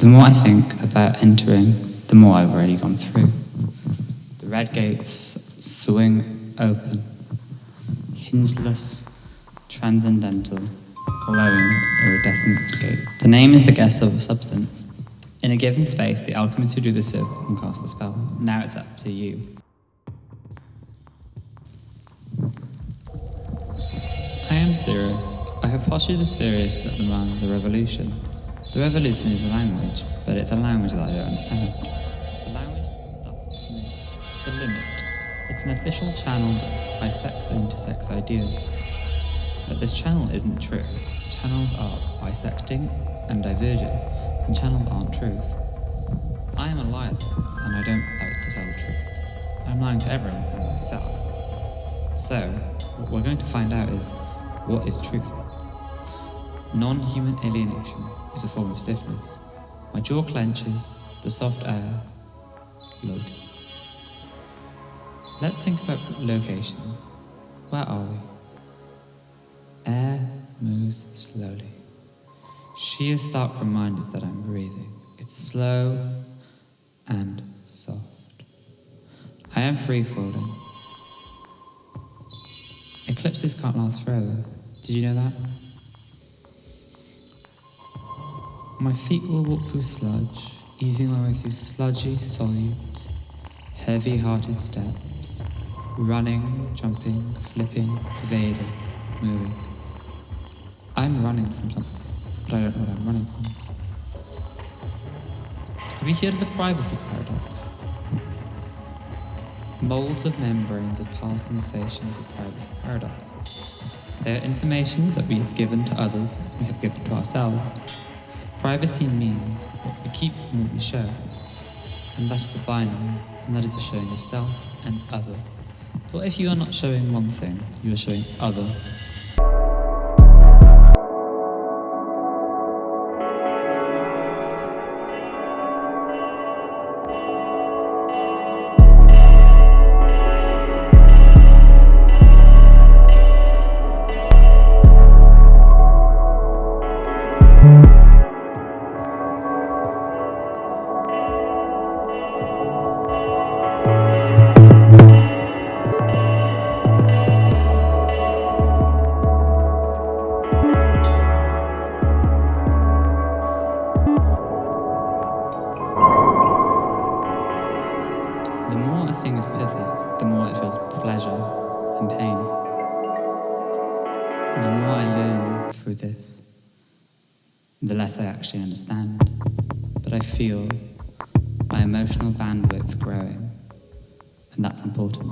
The more I think about entering, the more I've already gone through. The red gates swing open, hingeless, transcendental, glowing, iridescent gate. The name is the guess of a substance. In a given space, the alchemist who drew the circle can cast the spell. Now it's up to you. I am serious. I have postulated a serious that demands a revolution. The revolution is a language, but it's a language that I don't understand. The language stuff to me. It's a limit. It's an official channel that bisects and intersects ideas. But this channel isn't true. Channels are bisecting and diverging, and channels aren't truth. I am a liar, and I don't like to tell the truth. I'm lying to everyone and myself. So, what we're going to find out is, what is truth? Non-human alienation is a form of stiffness. My jaw clenches, the soft air floating. Let's think about locations. Where are we? Air moves slowly. Sheer stark reminders that I'm breathing. It's slow and soft. I am free falling. Eclipses can't last forever. Did you know that? My feet will walk through sludge, easing my way through sludgy solute, heavy-hearted steps, running, jumping, flipping, evading, moving. I'm running from something, but I don't know what I'm running from. Have you heard of the privacy paradox? Molds of membranes of past sensations of privacy paradoxes. They are information that we have given to others, we have given to ourselves. Privacy means what we keep and what we show, and that is a binary, and that is a showing of self and other. But if you are not showing one thing, you are showing other. The more a thing is perfect, the more it feels pleasure and pain. The more I learn through this, the less I actually understand. But I feel my emotional bandwidth growing, and that's important.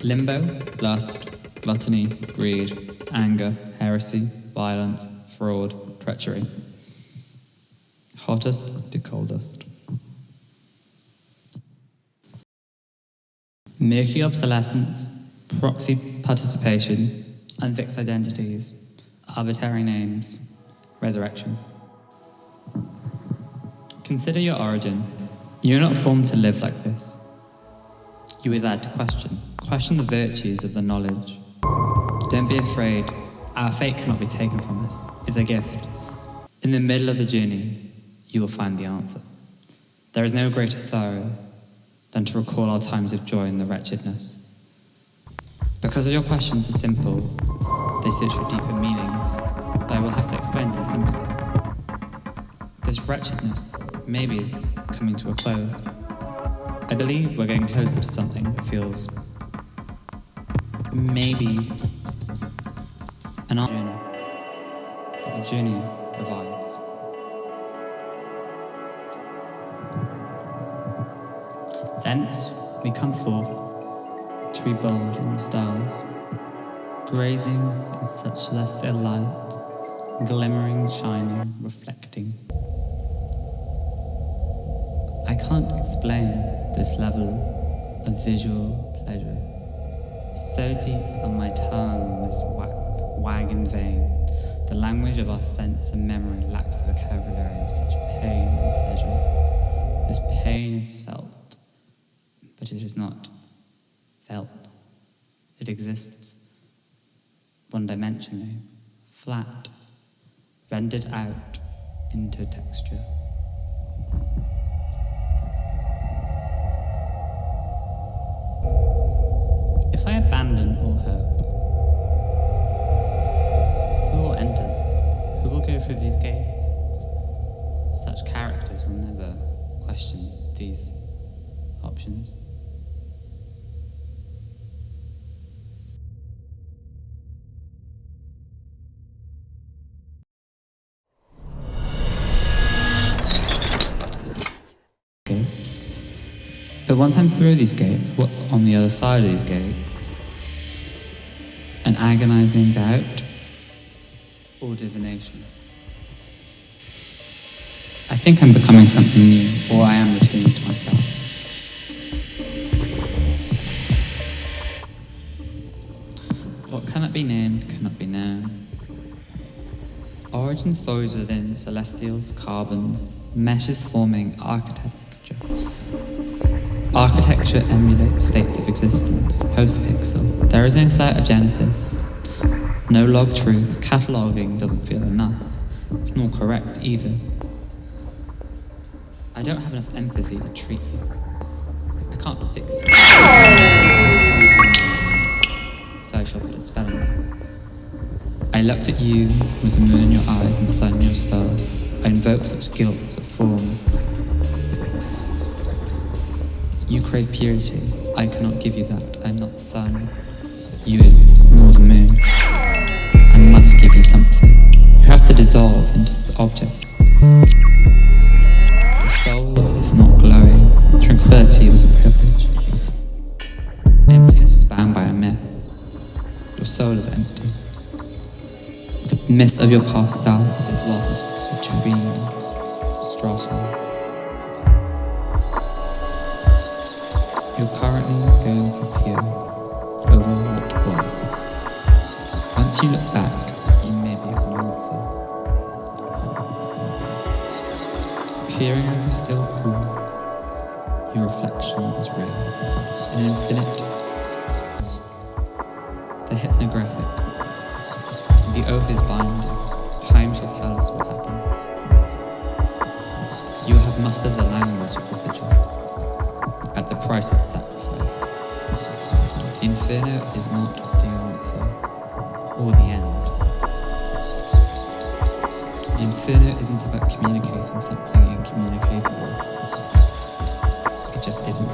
Limbo, lust, gluttony, greed, anger, heresy, violence, fraud, treachery. Hottest to coldest. Murky obsolescence, proxy participation, unfixed identities, arbitrary names, resurrection. Consider your origin. You're not formed to live like this. You were there to question. Question the virtues of the knowledge. Don't be afraid. Our fate cannot be taken from us. It's a gift. In the middle of the journey, you will find the answer. There is no greater sorrow than to recall our times of joy in the wretchedness. Because your questions are simple, they search for deeper meanings, but I will have to explain them simply. This wretchedness maybe is coming to a close. I believe we're getting closer to something that feels maybe an journey, but the journey provides. Thence we come forth to rebulge in the stars, grazing in such celestial light, glimmering, shining, reflecting. I can't explain this level of visual pleasure. So deep on my tongue must wag in vain. The language of our sense and memory lacks the vocabulary of such pain and pleasure. This pain is felt, but it is not felt. It exists one-dimensionally, flat, rendered out into texture. If I abandon all hope, who will enter? Who will go through these gates? Such characters will never question these options. Gates. But once I'm through these gates, what's on the other side of these gates? An agonizing doubt or divination? I think I'm becoming something new, or I am returning to myself. What cannot be named cannot be known. Origin stories within celestials, carbons, meshes forming architecture. Architecture emulates states of existence, post-pixel. There is no sight of Genesis, no log truth. Cataloguing doesn't feel enough. It's not correct either. I don't have enough empathy to treat you. I can't fix you. So I shall put a spell on you. I looked at you with the moon in your eyes and the sun in your soul. I invoke such guilt as a form. You crave purity. I cannot give you that. I am not the sun. You nor the moon. I must give you something. You have to dissolve into the object. Soul is not glowing. Tranquility was a privilege. Emptiness is bound by a myth. Your soul is empty. The myth of your past self is lost between strata. You're currently going to peer over what was. Once you look back, you may be able to answer. Peering over a still pool, your reflection is real. An infinite, the hypnographic, the oath is binding. Time shall tell us what happens. You have mustered the language of the sigil at the price of the sacrifice. The inferno is not the answer or the end. The inferno isn't about communicating something incommunicatable. It just isn't.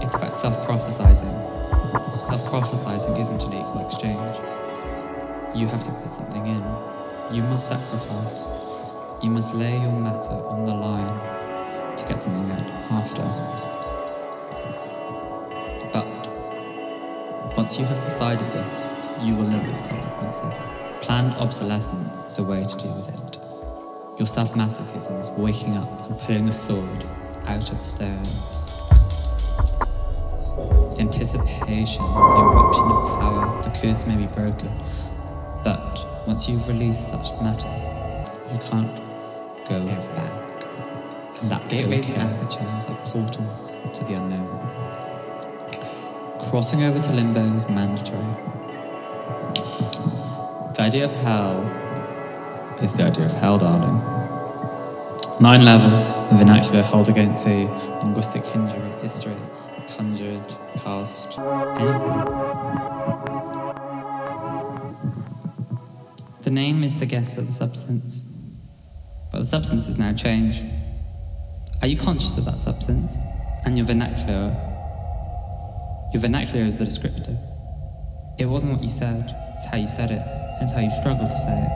It's about self-prophesizing. Self-prophesizing isn't an equal exchange. You have to put something in. You must sacrifice. You must lay your matter on the line to get something out after. But once you have decided this, you will live with the consequences. Planned obsolescence is a way to deal with it. Your self-masochism is waking up and pulling a sword out of the stone. The anticipation, the eruption of power, the curse may be broken, but once you've released such matter, you can't go back. And that's gateways and apertures are portals to the unknown. Crossing over to limbo is mandatory. The idea of hell is the idea of hell, darling. 9 levels of vernacular held against a linguistic history, conjured, cast, anything. The name is the guess of the substance, but the substance is now change. Are you conscious of that substance? And your vernacular is the descriptor. It wasn't what you said, it's how you said it, and it's how you struggled to say it.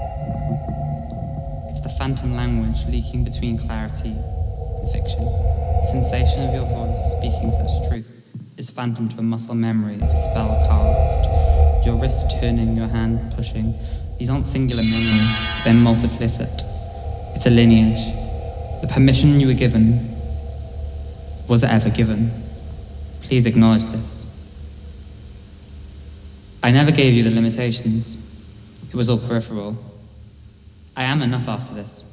It's the phantom language leaking between clarity and fiction. The sensation of your voice speaking such truth is phantom to a muscle memory of a spell cast. Your wrist turning, your hand pushing. These aren't singular memories, they're multiplicit. It's a lineage. The permission you were given, was it ever given? Please acknowledge this. I never gave you the limitations. It was all peripheral. I am enough after this.